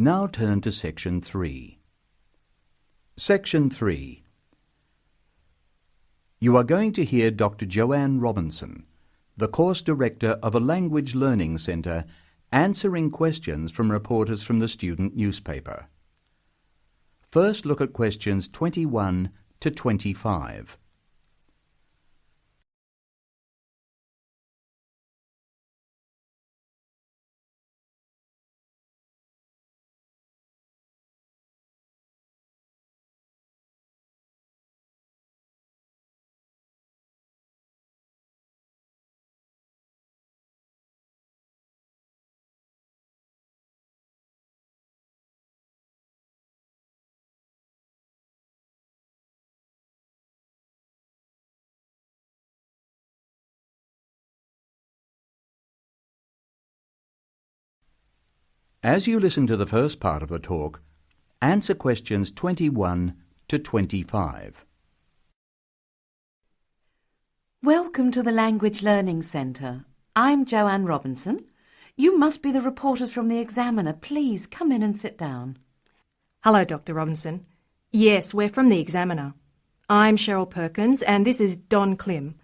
Now turn to Section 3. Section 3. You are going to hear Dr. Joanne Robinson, the course director of a language learning centre, answering questions from reporters from the student newspaper. First, look at questions 21 to 25. As you listen to the first part of the talk, answer questions 21 to 25. Welcome to the Language Learning Centre. I'm Joanne Robinson. You must be the reporters from the Examiner. Please come in and sit down. Hello, Dr. Robinson. Yes, we're from the Examiner. I'm Cheryl Perkins and this is Don Klim.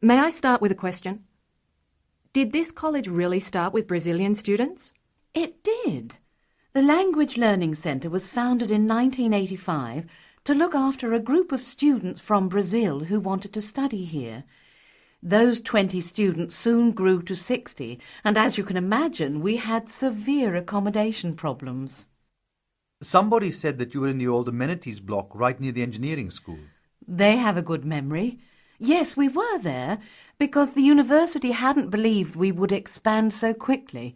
May I start with a question? Did this college really start with Brazilian students? It did. The Language Learning Centre was founded in 1985 to look after a group of students from Brazil who wanted to study here. Those 20 students soon grew to 60, and as you can imagine, we had severe accommodation problems. Somebody said that you were in the old amenities block right near the engineering school. They have a good memory. Yes, we were there because the university hadn't believed we would expand so quickly.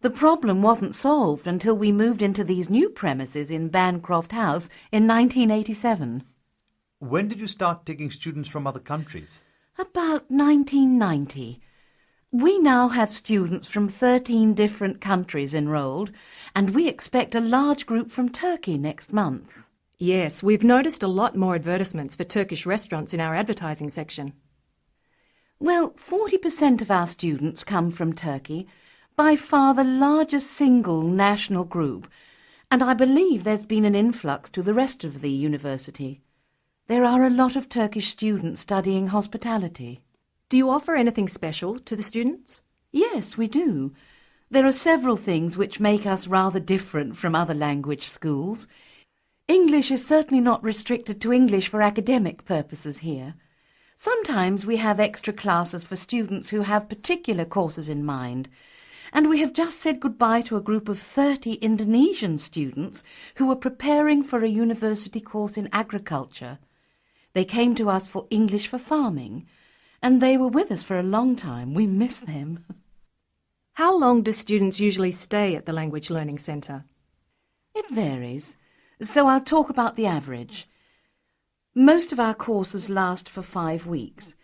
The problem wasn't solved until we moved into these new premises in Bancroft House in 1987. When did you start taking students from other countries? About 1990. We now have students from 13 different countries enrolled, and we expect a large group from Turkey next month. Yes, we've noticed a lot more advertisements for Turkish restaurants in our advertising section. Well, 40% of our students come from Turkey, by far the largest single national group, and I believe there's been an influx to the rest of the university. There are a lot of Turkish students studying hospitality. Do you offer anything special to the students? Yes, we do. There are several things which make us rather different from other language schools. English is certainly not restricted to English for academic purposes here. Sometimes we have extra classes for students who have particular courses in mind, and we have just said goodbye to a group of 30 Indonesian students who were preparing for a university course in agriculture. They came to us for English for farming, and they were with us for a long time. We miss them. How long do students usually stay at the Language Learning Centre? It varies, so I'll talk about the average. Most of our courses last for 5 weeks.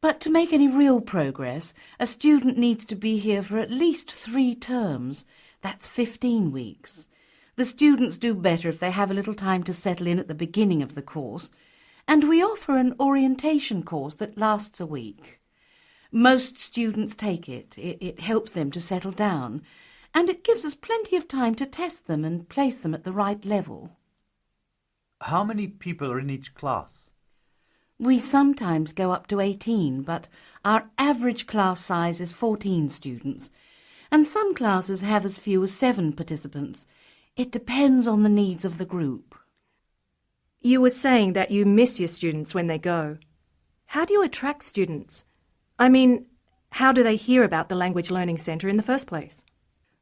But to make any real progress, a student needs to be here for at least 3 terms. That's 15 weeks. The students do better if they have a little time to settle in at the beginning of the course, and we offer an orientation course that lasts a week. Most students take it. It helps them to settle down, and it gives us plenty of time to test them and place them at the right level. How many people are in each class? We sometimes go up to 18, but our average class size is 14 students, and some classes have as few as 7 participants. It depends on the needs of the group. You were saying that you miss your students when they go. How do you attract students? I mean, how do they hear about the Language Learning Centre in the first place?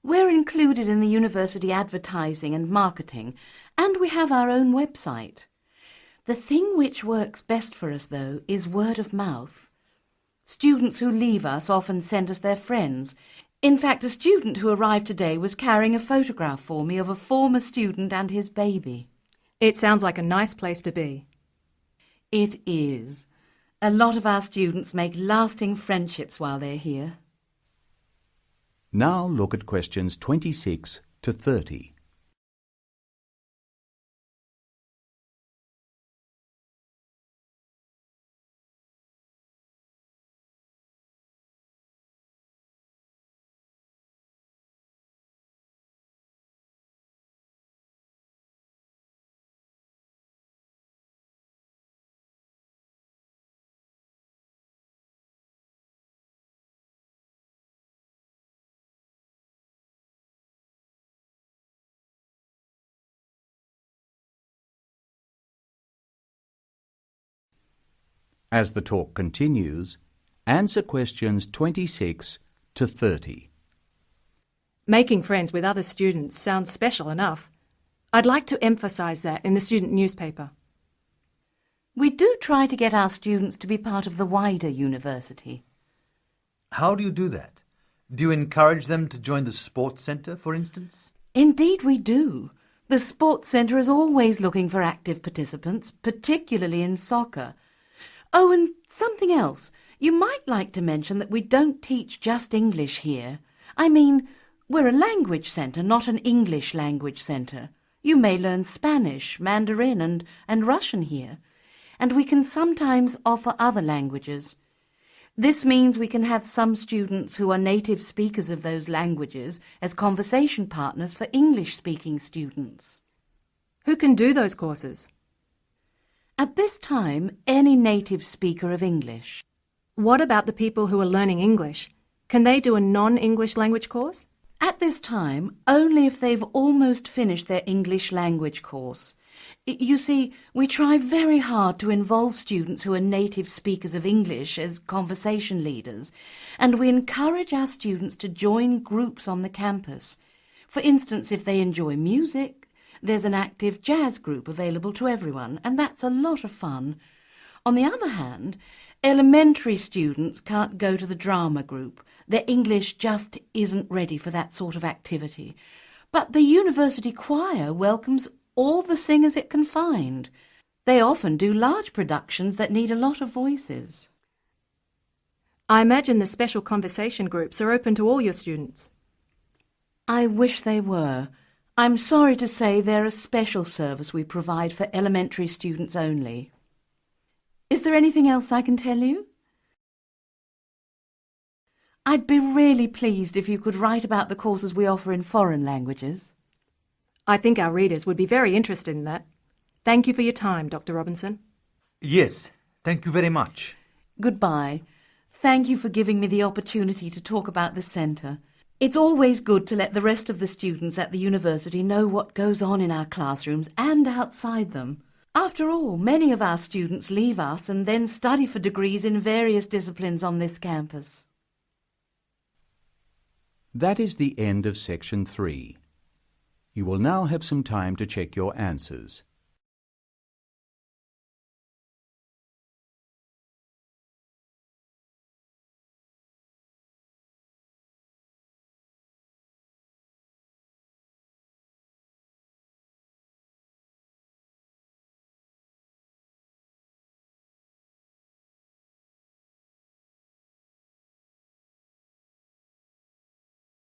We're included in the university advertising and marketing, and we have our own website. The thing which works best for us, though, is word of mouth. Students who leave us often send us their friends. In fact, a student who arrived today was carrying a photograph for me of a former student and his baby. It sounds like a nice place to be. It is. A lot of our students make lasting friendships while they're here. Now look at questions 26 to 30. As the talk continues, answer questions 26 to 30. Making friends with other students sounds special enough. I'd like to emphasise that in the student newspaper. We do try to get our students to be part of the wider university. How do you do that? Do you encourage them to join the sports centre, for instance? Indeed we do. The Sports Centre is always looking for active participants, particularly in soccer. Oh, and something else. You might like to mention that we don't teach just English here. I mean, we're a language centre, not an English language centre. You may learn Spanish, Mandarin and Russian here. And we can sometimes offer other languages. This means we can have some students who are native speakers of those languages as conversation partners for English-speaking students. Who can do those courses? At this time, any native speaker of English. What about the people who are learning English? Can they do a non-English language course? At this time, only if they've almost finished their English language course. You see, we try very hard to involve students who are native speakers of English as conversation leaders, and we encourage our students to join groups on the campus. For instance, if they enjoy music, there's an active jazz group available to everyone, and that's a lot of fun. On the other hand, elementary students can't go to the drama group. Their English just isn't ready for that sort of activity. But the university choir welcomes all the singers it can find. They often do large productions that need a lot of voices. I imagine the special conversation groups are open to all your students. I wish they were. I'm sorry to say they're a special service we provide for elementary students only. Is there anything else I can tell you? I'd be really pleased if you could write about the courses we offer in foreign languages. I think our readers would be very interested in that. Thank you for your time, Dr. Robinson. Yes, thank you very much. Goodbye. Thank you for giving me the opportunity to talk about the centre. It's always good to let the rest of the students at the university know what goes on in our classrooms and outside them. After all, many of our students leave us and then study for degrees in various disciplines on this campus. That is the end of section 3. You will now have some time to check your answers.